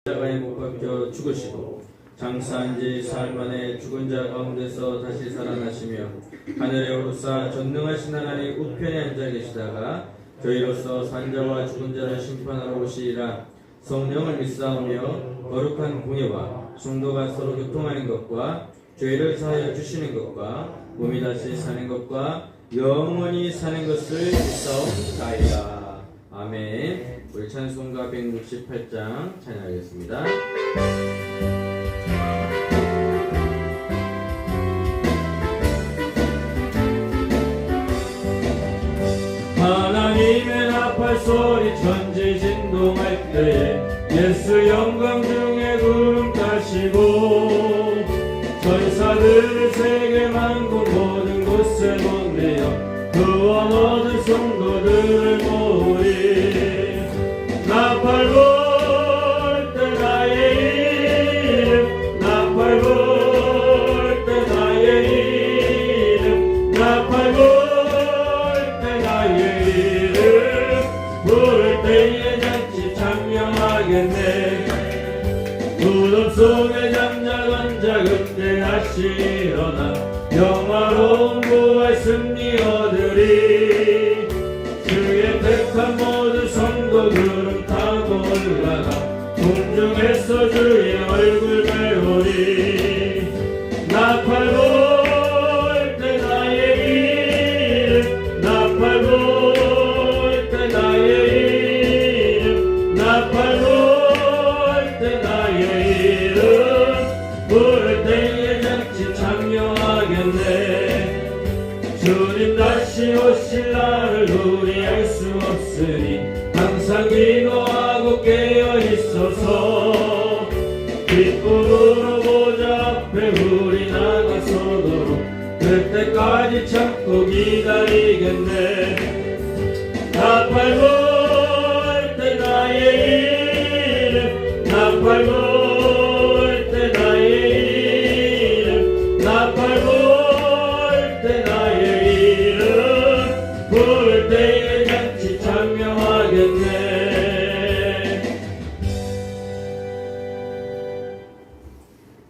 십자가에 못 박혀 죽으시고 장사한 지 사흘 만에 죽은 자 가운데서 다시 살아나시며 하늘에 오르사 전능하신 하나님 우편에 앉아 계시다가 저희로서 산자와 죽은 자를 심판하러 오시리라. 성령을 믿사오며 거룩한 공예와 성도가 서로 교통하는 것과 죄를 사하여 주시는 것과 몸이 다시 사는 것과 영원히 사는 것을 믿사옵나이다. 아멘. 우리 찬송가 168장 찬양하겠습니다. 하나님의 나팔 소리 천지 진동할 때에 예수 영광 중에 구름 타시고 천사들 세계 만국 모든 곳에 목매어 구원 얻은 성도들을 모으리. 나팔 불 때 나의 이름 나팔 불 때 나의 이름 나팔 불 때 나의 이름 부를 때에 잔치 찬명하겠네. 구름 속에 잠자던 자 그때 다시 일어나 영화로운 부활 승리 얻으리. 주의 택한 모든 성도 구름 타고 올라가 공중에서 주의 얼굴 배우리. 나팔 불 때 나의 이름 나팔 불 때 나의 이름 나팔 불 때 나의 이름 부를 때에 잔치 찬명하겠네. 주님 다시 오실 날을 우리 알 수 없으니 항상 기도하고 깨어 있어서 기쁨으로 보좌 앞에 우리 나가서도록 그때까지 참고 기다리겠네. 나팔 불 때 나의 이름 나팔 불 때 나의 이름 나팔 불 때 나의 이름 부를 때에 잔치 찬명하겠네.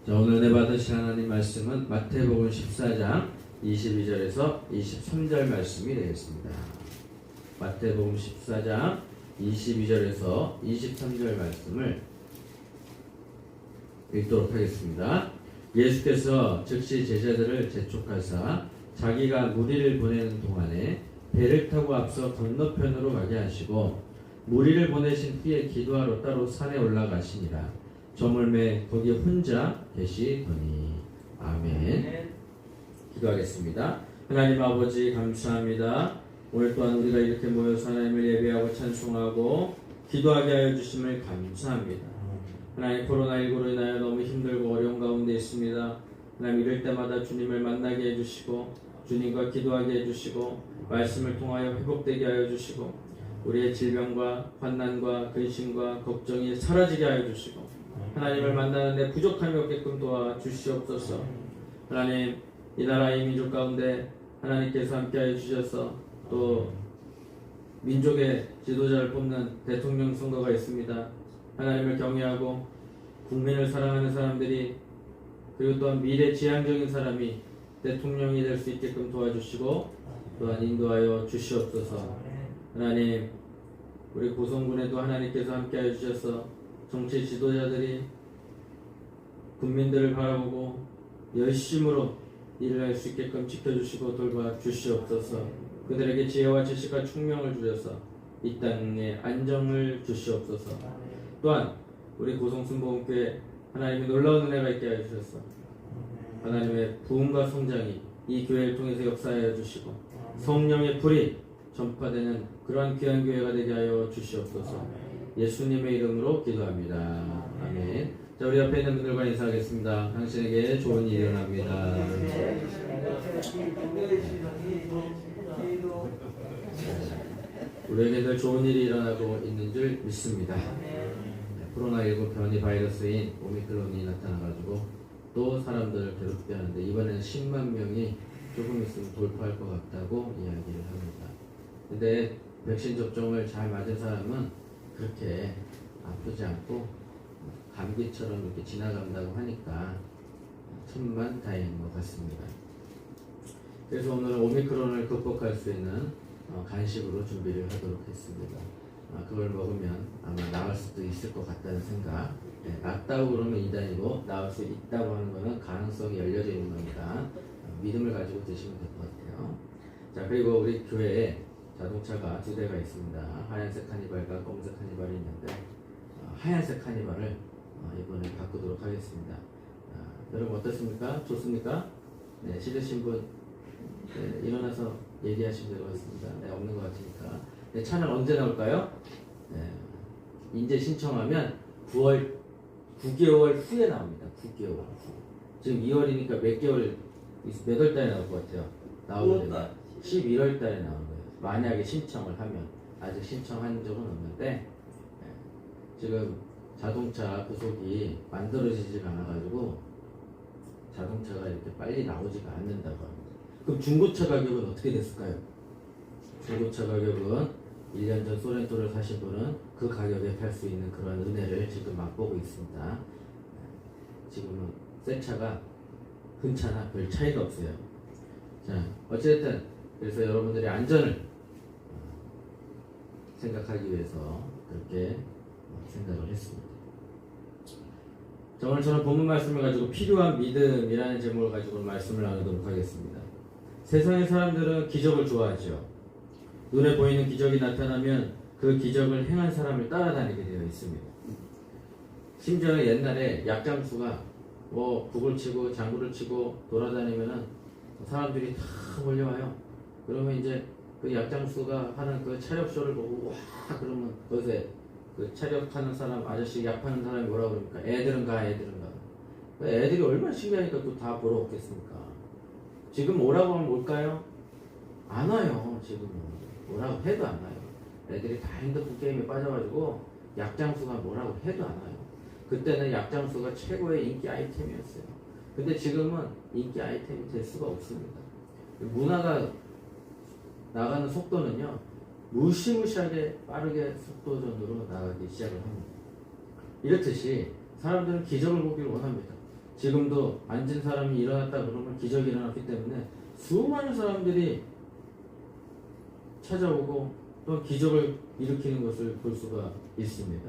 자, 오늘 은혜 받으신 하나님 말씀은 마태복음 14장 22절에서 23절 말씀이 되겠습니다. 마태복음 14장 22절에서 23절 말씀을 읽도록 하겠습니다. 예수께서 즉시 제자들을 재촉하사 자기가 무리를 보내는 동안에 배를 타고 앞서 건너편으로 가게 하시고 무리를 보내신 후에 기도하러 따로 산에 올라가시니라. 저물매 거기 혼자 계시더니. 아멘. 기도하겠습니다. 하나님 아버지 감사합니다. 오늘 또한 우리가 이렇게 모여서 하나님을 예배하고 찬송하고 기도하게 하여 주심을 감사합니다. 하나님 코로나19로 인하여 너무 힘들고 어려운 가운데 있습니다. 하나님 이럴 때마다 주님을 만나게 해주시고 주님과 기도하게 해주시고 말씀을 통하여 회복되게 하여 주시고 우리의 질병과 환난과 근심과 걱정이 사라지게 하여 주시고 하나님을 만나는데 부족함이 없게끔 도와주시옵소서. 하나님 이 나라 이 민족 가운데 하나님께서 함께하여 주셔서 또 민족의 지도자를 뽑는 대통령 선거가 있습니다. 하나님을 경외하고 국민을 사랑하는 사람들이 그리고 또한 미래 지향적인 사람이 대통령이 될 수 있게끔 도와주시고 또한 인도하여 주시옵소서. 하나님 우리 고성군에도 하나님께서 함께하여 주셔서 정치 지도자들이 국민들을 바라보고 열심으로 일을 할 수 있게끔 지켜주시고 돌봐주시옵소서. 그들에게 지혜와 지식과 총명을 주셔서 이 땅에 안정을 주시옵소서. 또한 우리 고성순복음교회 하나님의 놀라운 은혜가 있게 하여 주셔서 하나님의 부흥과 성장이 이 교회를 통해서 역사하여 주시고 성령의 불이 전파되는 그러한 귀한 교회가 되게 하여 주시옵소서. 예수님의 이름으로 기도합니다. 아멘. 자, 우리 옆에 있는 분들과 인사하겠습니다. 당신에게 좋은 일이 일어납니다. 우리에게 늘 좋은 일이 일어나고 있는 줄 믿습니다. 코로나19 변이 바이러스인 오미크론이 나타나가지고 또 사람들을 괴롭게 하는데 이번에는 10만 명이 조금 있으면 돌파할 것 같다고 이야기를 합니다. 근데 백신 접종을 잘 맞은 사람은 그렇게 아프지 않고 감기처럼 이렇게 지나간다고 하니까 천만 다행인 것 같습니다. 그래서 오늘은 오미크론을 극복할 수 있는 간식으로 준비를 하도록 했습니다. 그걸 먹으면 아마 나을 수도 있을 것 같다는 생각. 네, 낫다고 그러면 이단이고 나을 수 있다고 하는 것은 가능성이 열려져 있는 겁니다. 믿음을 가지고 드시면 될 것 같아요. 자, 그리고 우리 교회에 자동차가 2대가 있습니다. 하얀색 카니발과 검은색 카니발이 있는데 하얀색 카니발을 이번에 바꾸도록 하겠습니다. 여러분 어떻습니까? 좋습니까? 네, 싫으신 분 일어나서 얘기하시면 될 것 같습니다. 네, 없는 것 같으니까. 네, 차는 언제 나올까요? 네, 이제 신청하면 9개월 후에 나옵니다. 9개월 후. 지금 2월이니까 몇 월 달에 나올 것 같아요? 나오면 11월 달에 나오는 거예요. 만약에 신청을 하면. 아직 신청한 적은 없는데 지금 자동차 부속이 만들어지지가 않아가지고 자동차가 이렇게 빨리 나오지가 않는다고 합니다. 그럼 중고차 가격은 어떻게 됐을까요? 중고차 가격은 1년 전 소렌토를 사신 분은 그 가격에 팔 수 있는 그런 은혜를 지금 맛보고 있습니다. 지금은 새 차가 흔차나 별 차이가 없어요. 자, 어쨌든 그래서 여러분들의 안전을 생각하기 위해서 그렇게 생각을 했습니다. 자, 오늘 저는 본문 말씀을 가지고 필요한 믿음이라는 제목을 가지고 말씀을 나누도록 하겠습니다. 세상의 사람들은 기적을 좋아하죠. 눈에 보이는 기적이 나타나면 그 기적을 행한 사람을 따라다니게 되어 있습니다. 심지어 옛날에 약장수가 북을 치고 장구를 치고 돌아다니면은 사람들이 다 몰려와요. 그러면 이제 그 약장수가 하는 그 차력쇼를 보고 와 그러면 거기서 그 차력하는 사람 아저씨 약하는 사람이 뭐라고 그럽니까? 애들은 가. 애들이 얼마나 신기하니까 또 다 보러 오겠습니까? 지금 오라고 하면 올까요? 안 와요. 지금은 뭐라고 해도 안 와요. 애들이 다 핸드폰 게임에 빠져가지고 약장수가 뭐라고 해도 안 와요. 그때는 약장수가 최고의 인기 아이템이었어요. 근데 지금은 인기 아이템이 될 수가 없습니다. 문화가 나가는 속도는요 무시무시하게 빠르게 속도전으로 나가기 시작을 합니다. 이렇듯이 사람들은 기적을 보기를 원합니다. 지금도 앉은 사람이 일어났다 그러면 기적이 일어났기 때문에 수많은 사람들이 찾아오고 또 기적을 일으키는 것을 볼 수가 있습니다.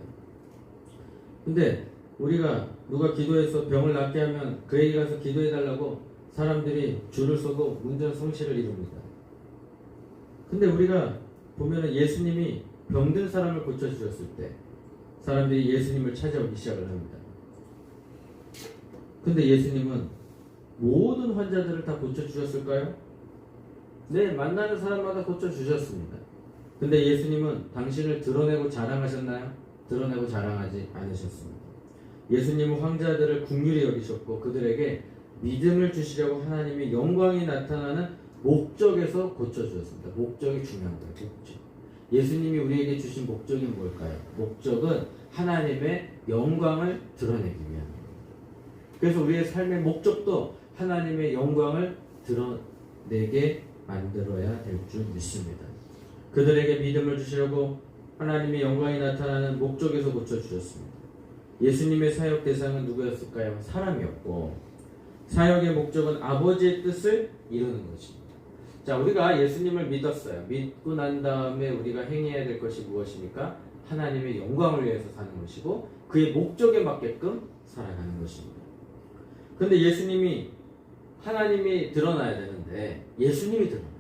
근데 우리가 누가 기도해서 병을 낫게 하면 그에게 가서 기도해달라고 사람들이 줄을 서고 문전성시를 이룹니다. 근데 우리가 보면은 예수님이 병든 사람을 고쳐주셨을 때 사람들이 예수님을 찾아오기 시작을 합니다. 근데 예수님은 모든 환자들을 다 고쳐주셨을까요? 네, 만나는 사람마다 고쳐주셨습니다. 근데 예수님은 당신을 드러내고 자랑하셨나요? 드러내고 자랑하지 않으셨습니다. 예수님은 환자들을 긍휼히 여기셨고 그들에게 믿음을 주시려고 하나님의 영광이 나타나는 목적에서 고쳐주셨습니다. 목적이 중요한 거예요. 목적. 예수님이 우리에게 주신 목적이 뭘까요? 목적은 하나님의 영광을 드러내기 위함입니다. 그래서 우리의 삶의 목적도 하나님의 영광을 드러내게 만들어야 될 줄 믿습니다. 그들에게 믿음을 주시려고 하나님의 영광이 나타나는 목적에서 고쳐주셨습니다. 예수님의 사역 대상은 누구였을까요? 사람이었고 사역의 목적은 아버지의 뜻을 이루는 것입니다. 자, 우리가 예수님을 믿었어요. 믿고 난 다음에 우리가 행해야 될 것이 무엇입니까? 하나님의 영광을 위해서 사는 것이고 그의 목적에 맞게끔 살아가는 것입니다. 근데 예수님이 하나님이 드러나야 되는데 예수님이 드러나요.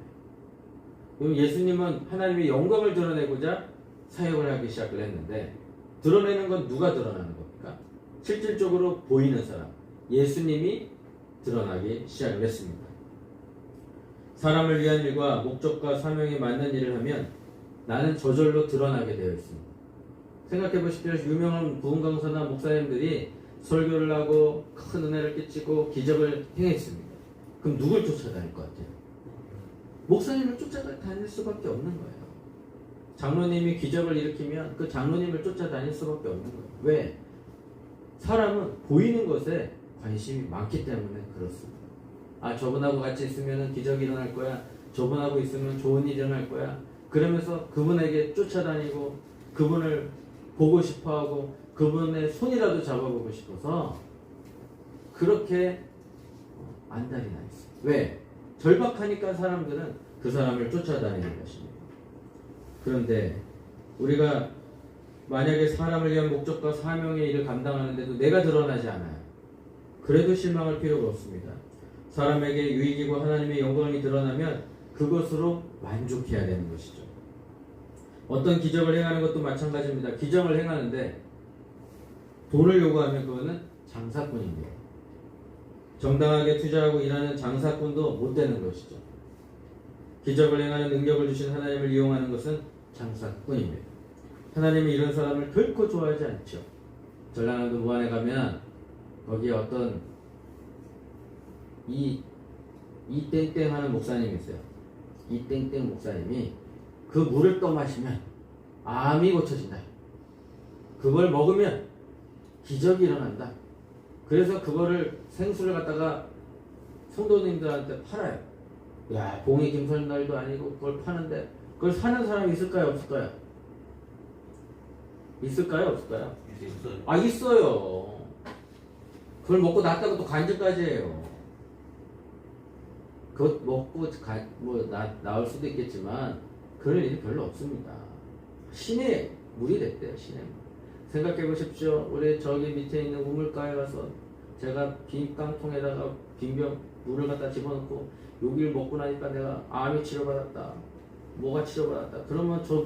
그럼 예수님은 하나님의 영광을 드러내고자 사역을 하기 시작을 했는데 드러내는 건 누가 드러나는 겁니까? 실질적으로 보이는 사람 예수님이 드러나기 시작을 했습니다. 사람을 위한 일과 목적과 사명에 맞는 일을 하면 나는 저절로 드러나게 되어 있습니다. 생각해 보십시오. 유명한 부흥 강사나 목사님들이 설교를 하고 큰 은혜를 끼치고 기적을 행했습니다. 그럼 누굴 쫓아다닐 것 같아요? 목사님을 쫓아다닐 수밖에 없는 거예요. 장로님이 기적을 일으키면 그 장로님을 쫓아다닐 수밖에 없는 거예요. 왜? 사람은 보이는 것에 관심이 많기 때문에 그렇습니다. 아, 저분하고 같이 있으면 기적이 일어날 거야. 저분하고 있으면 좋은 일이 일어날 거야. 그러면서 그분에게 쫓아다니고 그분을 보고 싶어하고 그분의 손이라도 잡아보고 싶어서 그렇게 안달이 나 있어요. 왜? 절박하니까 사람들은 그 사람을 쫓아다니는 것입니다. 그런데 우리가 만약에 사람을 위한 목적과 사명의 일을 감당하는데도 내가 드러나지 않아요. 그래도 실망할 필요가 없습니다. 사람에게 유익이고 하나님의 영광이 드러나면 그것으로 만족해야 되는 것이죠. 어떤 기적을 행하는 것도 마찬가지입니다. 기적을 행하는데 돈을 요구하면 그거는 장사꾼입니다. 정당하게 투자하고 일하는 장사꾼도 못 되는 것이죠. 기적을 행하는 능력을 주신 하나님을 이용하는 것은 장사꾼입니다. 하나님이 이런 사람을 결코 좋아하지 않죠. 전라남도 무안에 가면 거기에 어떤 이 땡땡 하는 목사님이 있어요. 이 땡땡 목사님이 그 물을 떠마시면 암이 고쳐진다. 그걸 먹으면 기적이 일어난다. 그래서 그거를 생수를 갖다가 성도님들한테 팔아요. 야, 봉이 김설날도 아니고 그걸 파는데 그걸 사는 사람이 있을까요? 없을까요? 있을까요? 없을까요? 있어요. 아, 있어요. 그걸 먹고 낫다고 또 간증까지 해요. 그것 먹고 나을 수도 있겠지만 그럴 일이 별로 없습니다. 신의 물이 됐대요. 신의 물. 생각해 보십시오. 우리 저기 밑에 있는 우물가에 가서 제가 빈 깡통에다가 빈병 물을 갖다 집어넣고 여기를 먹고 나니까 내가 암이 치료받았다. 뭐가 치료받았다. 그러면 저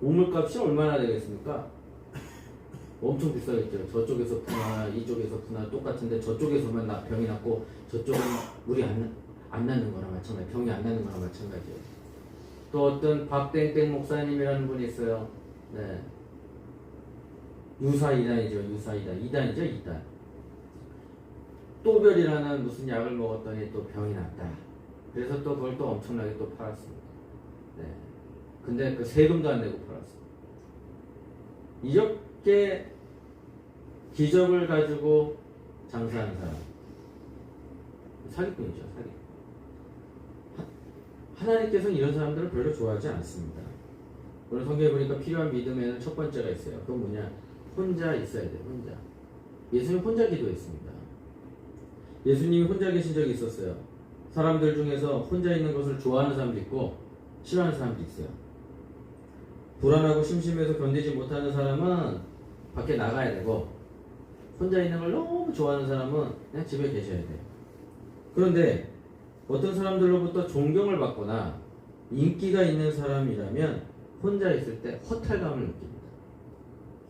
우물값이 얼마나 되겠습니까? 엄청 비싸겠죠. 저쪽에서 푸나 이쪽에서 푸나 똑같은데 저쪽에서만 병이 났고 저쪽은 물이 안 나는 거나 마찬가지. 병이 안 나는 거나 마찬가지예요. 또 어떤 박땡땡 목사님이라는 분이 있어요. 네. 유사 2단이죠. 유사 2단. 2단이죠. 2단. 또별이라는 무슨 약을 먹었더니 또 병이 났다. 그래서 또 그걸 또 엄청나게 또 팔았습니다. 네. 근데 그 세금도 안 내고 팔았습니다. 이렇게 기적을 가지고 장사하는 사람. 사기꾼이죠. 사기꾼. 하나님께서는 이런 사람들을 별로 좋아하지 않습니다. 오늘 성경에 보니까 필요한 믿음에는 첫 번째가 있어요. 그건 뭐냐? 혼자 있어야 돼요. 혼자. 예수님 혼자 기도했습니다. 예수님이 혼자 계신 적이 있었어요. 사람들 중에서 혼자 있는 것을 좋아하는 사람도 있고 싫어하는 사람도 있어요. 불안하고 심심해서 견디지 못하는 사람은 밖에 나가야 되고 혼자 있는 걸 너무 좋아하는 사람은 그냥 집에 계셔야 돼요. 그런데 어떤 사람들로부터 존경을 받거나 인기가 있는 사람이라면 혼자 있을 때 허탈감을 느낍니다.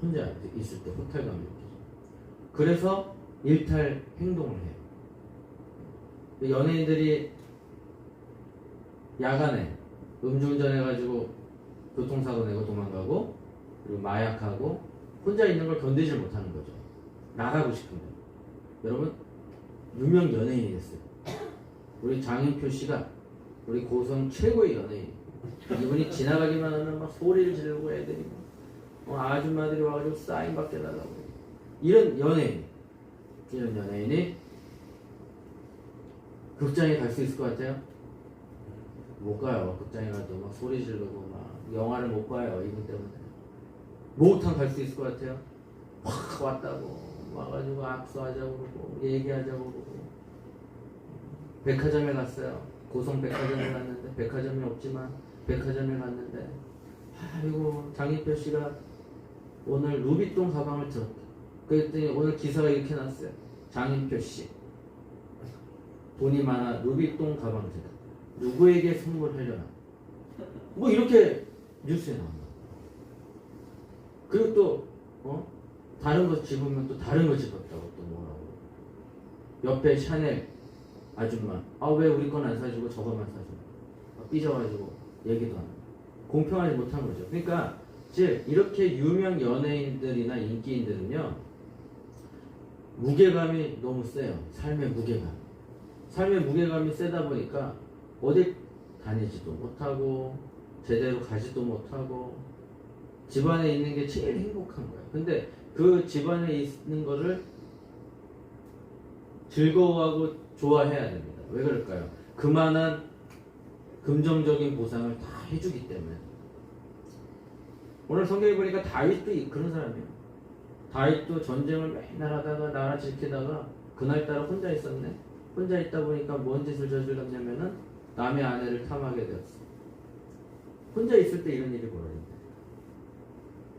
혼자 있을 때 허탈감을 느끼죠. 그래서 일탈 행동을 해요. 연예인들이 야간에 음주운전해가지고 교통사고 내고 도망가고 그리고 마약하고 혼자 있는 걸 견디지 못하는 거죠. 나가고 싶은데. 여러분 유명 연예인이 됐어요. 우리 장윤표 씨가 우리 고성 최고의 연예인. 이분이 지나가기만 하면 막 소리를 지르고 애들이 아줌마들이 와가지고 사인 받게달라고. 이런 연예인이 극장에 갈 수 있을 것 같아요? 못 가요. 극장에 가도 막 소리 지르고 막 영화를 못 봐요. 이분 때문에. 목욕탕 갈 수 있을 것 같아요? 확 왔다고 와가지고 악수하자고 그러고 얘기하자고 그러고. 백화점에 갔어요. 고성 백화점에 갔는데 백화점이 없지만 백화점에 갔는데 아이고 장인표 씨가 오늘 루비통 가방을 들었다. 그랬더니 오늘 기사가 이렇게 났어요. 장인표 씨 돈이 많아 루비통 가방을 들었다. 누구에게 선물하려나? 뭐 이렇게 뉴스에 나온다. 그리고 또 다른 거 집으면 또 다른 거 집었다고 또 뭐라고. 옆에 샤넬 아줌마 왜 우리 건 안 사주고 저거만 사주고 삐져가지고 얘기도 안 하고 공평하지 못한 거죠. 그러니까 즉 이렇게 유명 연예인들이나 인기인들은요 무게감이 너무 세요. 삶의 무게감이 세다 보니까 어디 다니지도 못하고 제대로 가지도 못하고 집안에 있는 게 제일 행복한 거예요. 근데 그 집안에 있는 거를 즐거워하고 좋아해야 됩니다. 왜 그럴까요? 그만한 금전적인 보상을 다 해주기 때문에. 오늘 성경에 보니까 다윗도 그런 사람이에요. 다윗도 전쟁을 맨날 하다가 나라 지키다가 그날따라 혼자 있었네. 혼자 있다 보니까 뭔 짓을 저질렀냐면은 남의 아내를 탐하게 되었어. 혼자 있을 때 이런 일이 벌어진다.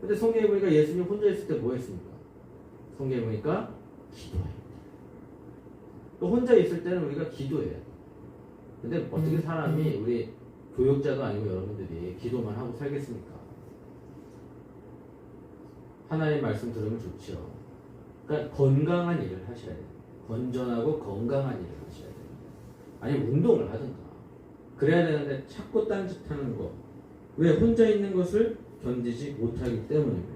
근데 성경에 보니까 예수님 혼자 있을 때 뭐 했습니까? 성경에 보니까 기도해요. 또 혼자 있을 때는 우리가 기도해요. 근데 어떻게 사람이 우리 교육자도 아니고 여러분들이 기도만 하고 살겠습니까? 하나님 말씀 들으면 좋죠. 그러니까 건강한 일을 하셔야 돼요. 건전하고 건강한 일을 하셔야 돼요. 아니면 운동을 하든가. 그래야 되는데 자꾸 딴짓하는 거. 왜? 혼자 있는 것을 견디지 못하기 때문입니다.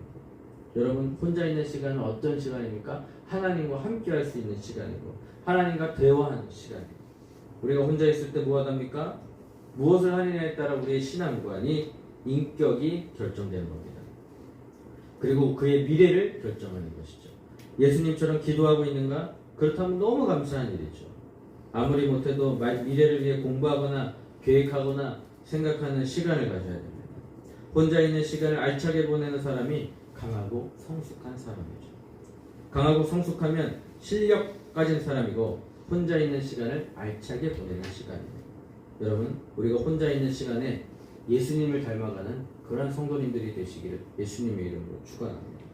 여러분, 혼자 있는 시간은 어떤 시간입니까? 하나님과 함께 할 수 있는 시간이고 하나님과 대화하는 시간이고 우리가 혼자 있을 때 뭐 하답니까? 무엇을 하느냐에 따라 우리의 신앙관이 인격이 결정되는 겁니다. 그리고 그의 미래를 결정하는 것이죠. 예수님처럼 기도하고 있는가? 그렇다면 너무 감사한 일이죠. 아무리 못해도 미래를 위해 공부하거나 계획하거나 생각하는 시간을 가져야 됩니다. 혼자 있는 시간을 알차게 보내는 사람이 강하고 성숙한 사람이죠. 강하고 성숙하면 실력 가진 사람이고 혼자 있는 시간을 알차게 보내는 시간입니다. 여러분, 우리가 혼자 있는 시간에 예수님을 닮아가는 그런 성도님들이 되시기를 예수님의 이름으로 축원합니다.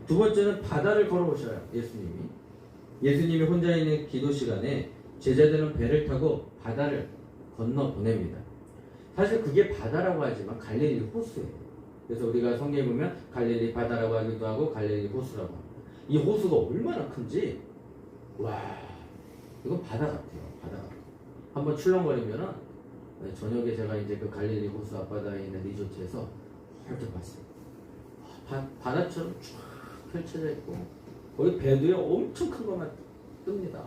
두 번째는 바다를 걸어오셔요. 예수님이 혼자 있는 기도 시간에 제자들은 배를 타고 바다를 건너 보냅니다. 사실 그게 바다라고 하지만 갈릴리 호수예요. 그래서 우리가 성경에 보면 갈릴리 바다라고 하기도 하고 갈릴리 호수라고 합니다. 이 호수가 얼마나 큰지 와, 이건 바다 같아요. 바다 같아요. 한번 출렁거리면은 저녁에 제가 이제 그 갈릴리 호수 앞바다에 있는 리조트에서 이렇게 봤어요. 바다처럼 쫙 펼쳐져 있고 거기 배도에 엄청 큰 것만 뜹니다.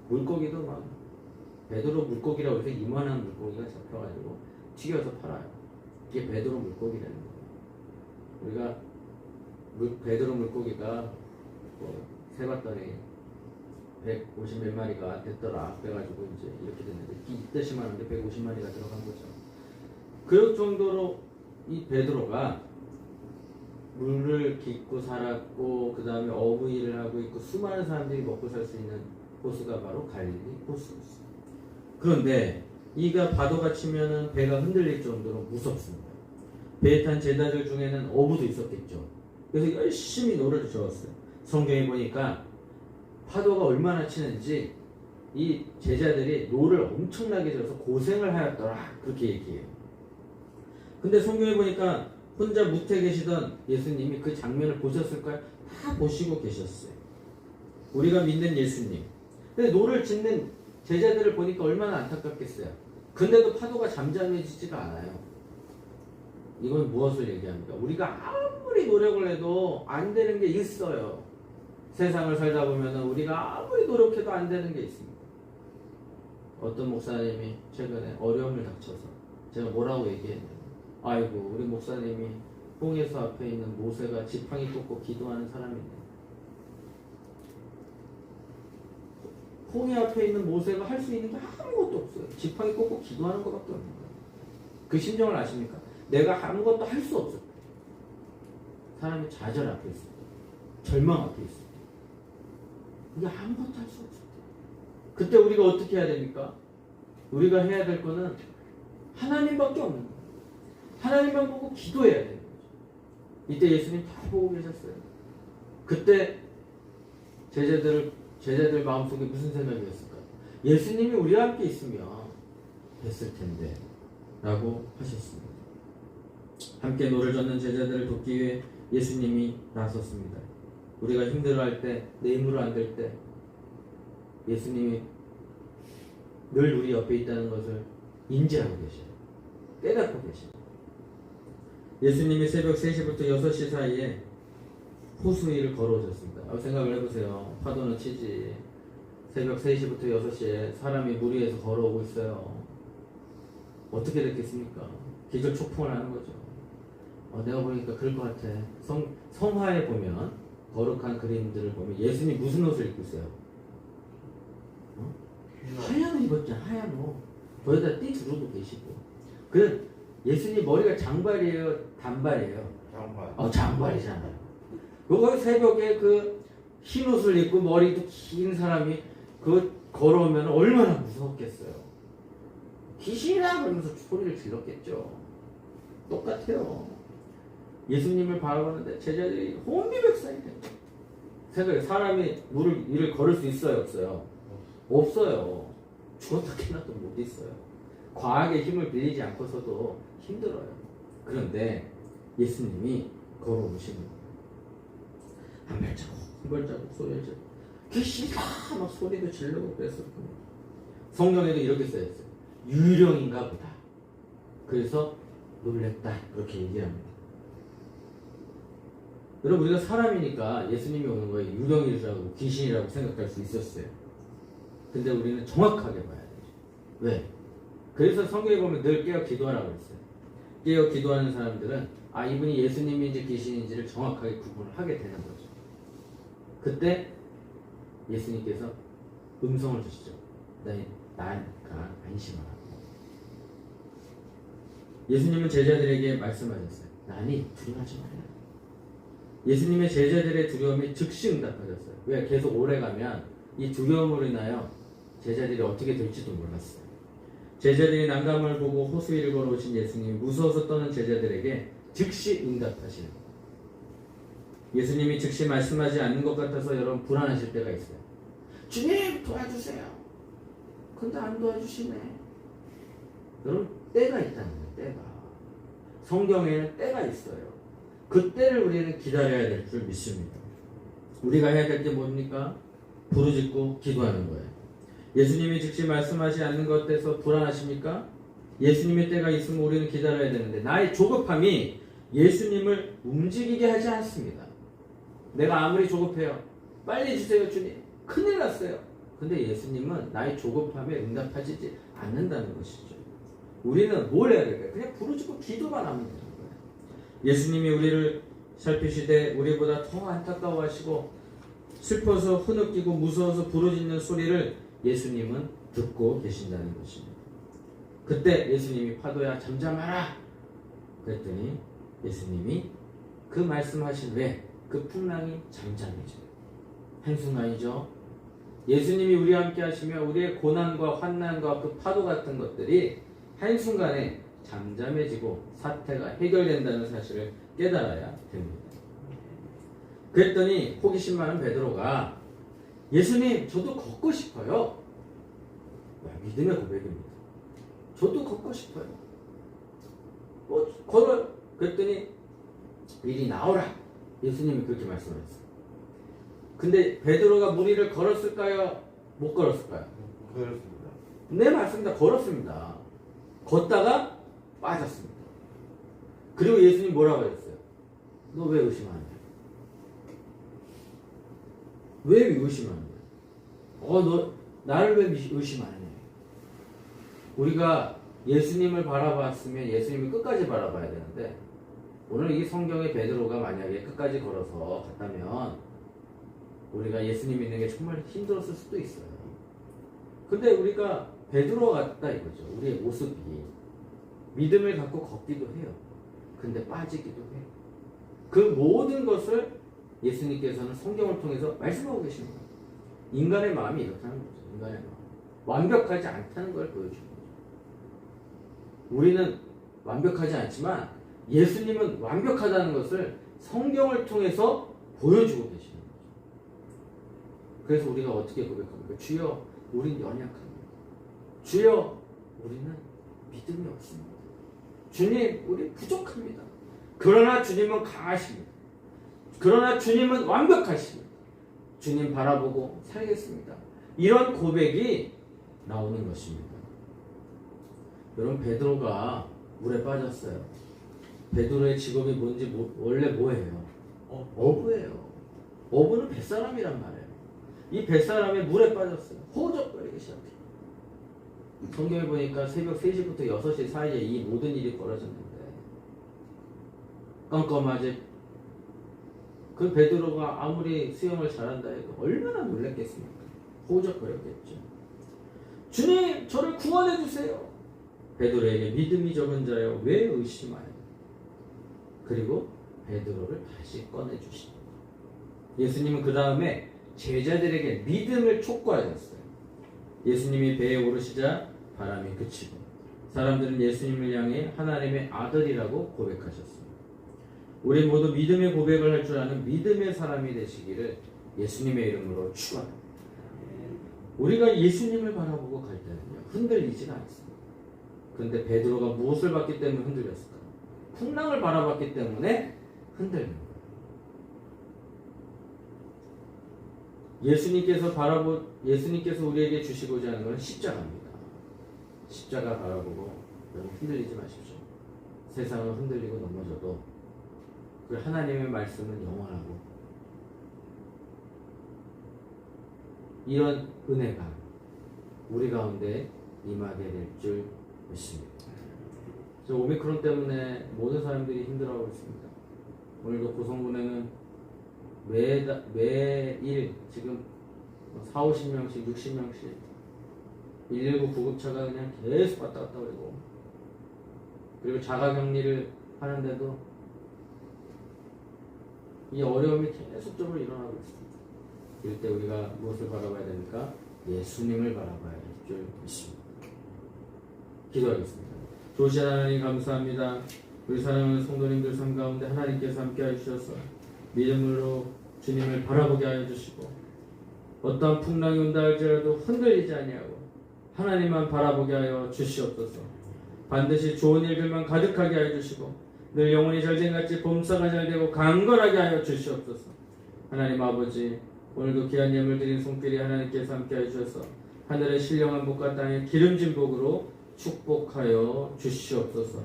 물고기도 막 베드로 물고기라고 해서 이만한 물고기가 잡혀가지고 튀겨서 팔아요. 이게 베드로 물고기라는 거예요. 우리가 베드로 물고기가 뭐 세봤더니 150 몇 마리가 됐더라. 그래가지고 이제 이렇게 됐는데 이때시만 한데 150마리가 들어간 거죠. 그럴 정도로 이 베드로가 물을 깃고 살았고 그 다음에 어부 일을 하고 있고 수많은 사람들이 먹고 살 수 있는 호수가 바로 갈릴리 호수였어요. 그런데 이가 파도가 치면은 배가 흔들릴 정도로 무섭습니다. 배에 탄 제자들 중에는 어부도 있었겠죠. 그래서 열심히 노를 저었어요. 성경에 보니까 파도가 얼마나 치는지 이 제자들이 노를 엄청나게 져서 고생을 하였더라 그렇게 얘기해요. 근데 성경에 보니까 혼자 무태 계시던 예수님이 그 장면을 보셨을까요? 다 보시고 계셨어요. 우리가 믿는 예수님. 근데 노를 짓는 제자들을 보니까 얼마나 안타깝겠어요. 근데도 파도가 잠잠해지지가 않아요. 이건 무엇을 얘기합니까? 우리가 아무리 노력을 해도 안 되는 게 있어요. 세상을 살다 보면 우리가 아무리 노력해도 안 되는 게 있습니다. 어떤 목사님이 최근에 어려움을 닥쳐서 제가 뭐라고 얘기했냐면 아이고 우리 목사님이 홍해수 앞에 있는 모세가 지팡이 꽂고 기도하는 사람인데 홍해 앞에 있는 모세가 할 수 있는 게 아무것도 없어요. 지팡이 꽂고 기도하는 것밖에 없는 거예요. 그 심정을 아십니까? 내가 아무것도 할 수 없을 때 사람이 좌절 앞에 있을 때 절망 앞에 있을 때 이게 아무것도 할 수 없을 때 그때 우리가 어떻게 해야 됩니까? 우리가 해야 될 거는 하나님밖에 없는 거예요. 하나님만 보고 기도해야 되는 거죠. 이때 예수님 다 보고 계셨어요. 그때 제자들 마음속에 무슨 생각이었을까요? 예수님이 우리와 함께 있으면 됐을 텐데 라고 하셨습니다. 함께 노를 젓는 제자들을 돕기 위해 예수님이 나섰습니다. 우리가 힘들어할 때, 내 힘으로 안 될 때 예수님이 늘 우리 옆에 있다는 것을 인지하고 계셔요. 깨닫고 계셔요. 예수님이 새벽 3시부터 6시 사이에 호수 위를 걸어오셨습니다. 생각을 해보세요. 파도는 치지. 새벽 3시부터 6시에 사람이 물 위에서 걸어오고 있어요. 어떻게 됐겠습니까? 기절 촉풍을 하는 거죠. 내가 보니까 그럴 것 같아. 성화에 보면 거룩한 그림들을 보면 예수님 무슨 옷을 입고 있어요? 하얀 옷 입었잖아. 하얀 옷. 거기다 띠 두르고 계시고. 예수님 머리가 장발이에요? 단발이에요? 장발. 장발이잖아요. 그거 새벽에 그 흰 옷을 입고 머리도 긴 사람이 그 걸어오면 얼마나 무서웠겠어요. 귀신이라 그러면서 소리를 질렀겠죠. 똑같아요. 예수님을 바라보는데 제자들이 혼비백산이 됩니다. 생각해, 사람이 이를 걸을 수 있어요, 없어요? 없어요. 죽었다 깨나도 못 있어요. 과학의 힘을 빌리지 않고서도 힘들어요. 그런데 예수님이 걸어오시는 거예요. 한 발자국, 한 발자국 소리를 지르고 귀신이 막 소리도 지르고 그랬을 겁니다. 성경에도 이렇게 써있어요. 유령인가 보다. 그래서 놀랬다. 그렇게 얘기합니다. 여러분, 우리가 사람이니까 예수님이 오는 거에 유령이라고 귀신이라고 생각할 수 있었어요. 근데 우리는 정확하게 봐야 되죠. 왜? 그래서 성경에 보면 늘 깨어 기도하라고 했어요. 깨어 기도하는 사람들은 이분이 예수님인지 귀신인지를 정확하게 구분을 하게 되는 거죠. 그때 예수님께서 음성을 주시죠. 나니까 안심하라. 예수님은 제자들에게 말씀하셨어요. 나니 두려워하지 말라. 예수님의 제자들의 두려움이 즉시 응답하셨어요. 왜? 계속 오래 가면 이 두려움으로 인하여 제자들이 어떻게 될지도 몰랐어요. 제자들이 난감을 보고 호수 위를 걸어오신 예수님이 무서워서 떠는 제자들에게 즉시 응답하시는 거예요. 예수님이 즉시 말씀하지 않는 것 같아서 여러분 불안하실 때가 있어요. 주님 도와주세요. 근데 안 도와주시네. 여러분 때가 있다는 거예요. 때가. 성경에는 때가 있어요. 그 때를 우리는 기다려야 될 줄 믿습니다. 우리가 해야 될 게 뭡니까? 부르짖고 기도하는 거예요. 예수님이 즉시 말씀하지 않는 것 같아서 불안하십니까? 예수님의 때가 있으면 우리는 기다려야 되는데 나의 조급함이 예수님을 움직이게 하지 않습니다. 내가 아무리 조급해요. 빨리 주세요 주님. 큰일 났어요. 근데 예수님은 나의 조급함에 응답하지 않는다는 것이죠. 우리는 뭘 해야 될까요? 그냥 부르짖고 기도만 하면 되는 거예요. 예수님이 우리를 살피시되 우리보다 더 안타까워하시고 슬퍼서 흐느끼고 무서워서 부르짖는 소리를 예수님은 듣고 계신다는 것입니다. 그때 예수님이 파도야 잠잠하라 그랬더니 예수님이 그 말씀하신 후에 그 풍랑이 잠잠해져요. 한순간이죠. 예수님이 우리와 함께 하시며 우리의 고난과 환난과 그 파도 같은 것들이 한순간에 잠잠해지고 사태가 해결된다는 사실을 깨달아야 됩니다. 그랬더니 호기심 많은 베드로가 예수님 저도 걷고 싶어요. 믿음의 고백입니다. 저도 걷고 싶어요. 걸어요. 그랬더니 이리 나오라. 예수님이 그렇게 말씀하셨어요. 근데 베드로가 물 위를 걸었을까요? 못 걸었을까요? 그렇습니다. 네, 맞습니다. 걸었습니다. 걷다가 빠졌습니다. 그리고 예수님 뭐라고 했어요? 너 왜 의심하냐? 왜 의심하냐? 너 나를 왜 의심하냐? 우리가 예수님을 바라봤으면 예수님을 끝까지 바라봐야 되는데 오늘 이 성경의 베드로가 만약에 끝까지 걸어서 갔다면 우리가 예수님 믿는 게 정말 힘들었을 수도 있어요. 근데 우리가 베드로 같다 이거죠. 우리의 모습이 믿음을 갖고 걷기도 해요. 근데 빠지기도 해요. 그 모든 것을 예수님께서는 성경을 통해서 말씀하고 계시는 거예요. 인간의 마음이 이렇다는 거죠. 인간의 마음. 완벽하지 않다는 걸 보여주는 거죠. 우리는 완벽하지 않지만 예수님은 완벽하다는 것을 성경을 통해서 보여주고 계시는 거죠. 그래서 우리가 어떻게 고백합니까? 주여, 우린 연약합니다. 주여, 우리는 믿음이 없습니다. 주님, 우리 부족합니다. 그러나 주님은 강하십니다. 그러나 주님은 완벽하십니다. 주님 바라보고 살겠습니다. 이런 고백이 나오는 것입니다. 여러분, 베드로가 물에 빠졌어요. 베드로의 직업이 뭔지 원래 뭐예요? 어부예요. 어부는 뱃사람이란 말이에요. 이 뱃사람이 물에 빠졌어요. 호적거리기 시작해요. 성경에 보니까 새벽 3시부터 6시 사이에 이 모든 일이 벌어졌는데 깜깜하지. 그 베드로가 아무리 수영을 잘한다 해도 얼마나 놀랐겠습니까? 호적거렸겠죠. 주님, 저를 구원해 주세요. 베드로에게 믿음이 적은 자여 왜 의심하여? 그리고 베드로를 다시 꺼내 주십니다. 예수님은 그 다음에 제자들에게 믿음을 촉구하셨어요. 예수님이 배에 오르시자 바람이 그치고 사람들은 예수님을 향해 하나님의 아들이라고 고백하셨습니다. 우리 모두 믿음의 고백을 할 줄 아는 믿음의 사람이 되시기를 예수님의 이름으로 축원합니다. 우리가 예수님을 바라보고 갈 때는요, 흔들리지가 않습니다. 그런데 베드로가 무엇을 봤기 때문에 흔들렸을까? 풍랑을 바라봤기 때문에 흔들린 거예요. 예수님께서 우리에게 주시고자 하는 것은 십자가입니다. 십자가 바라보고 여러분 흔들리지 마십시오. 세상은 흔들리고 넘어져도 그 하나님의 말씀은 영원하고 이런 은혜가 우리 가운데 임하게 될 줄 믿습니다. 저 오미크론 때문에 모든 사람들이 힘들어하고 있습니다. 오늘도 고성군에는 매일 지금 40-50명씩 60명씩 119 구급차가 그냥 계속 왔다 갔다 그러고, 그리고 자가격리를 하는데도 이 어려움이 계속적으로 일어나고 있습니다. 이럴 때 우리가 무엇을 바라봐야 됩니까? 예수님을 바라봐야 될 줄 믿습니다. 기도하겠습니다. 좋으신 하나님 감사합니다. 우리 사랑하는 성도님들 삶 가운데 하나님께서 함께해 주셔서 믿음으로 주님을 바라보게 하여 주시고, 어떠한 풍랑이 온다 할지라도 흔들리지 아니하고 하나님만 바라보게 하여 주시옵소서. 반드시 좋은 일들만 가득하게 하여 주시고 늘 영혼이 절쟁같이 봄사가 잘되고 강건하게 하여 주시옵소서. 하나님 아버지, 오늘도 귀한 예물 드린 손길이 하나님께서 함께해 주셔서 하늘의 신령한 복과 땅의 기름진 복으로 축복하여 주시옵소서.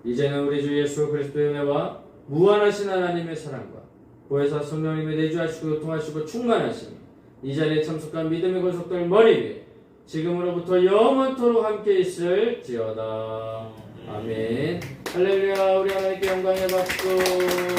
이제는 우리 주 예수 그리스도의 은혜와 무한하신 하나님의 사랑과 보혜사 성령님의 내주하시고 교통하시고 충만하시니 이 자리에 참석한 믿음의 권속들 머리 위에 지금으로부터 영원토록 함께 있을지어다. 아멘. 할렐루야. 우리 하나님께 영광의 박수.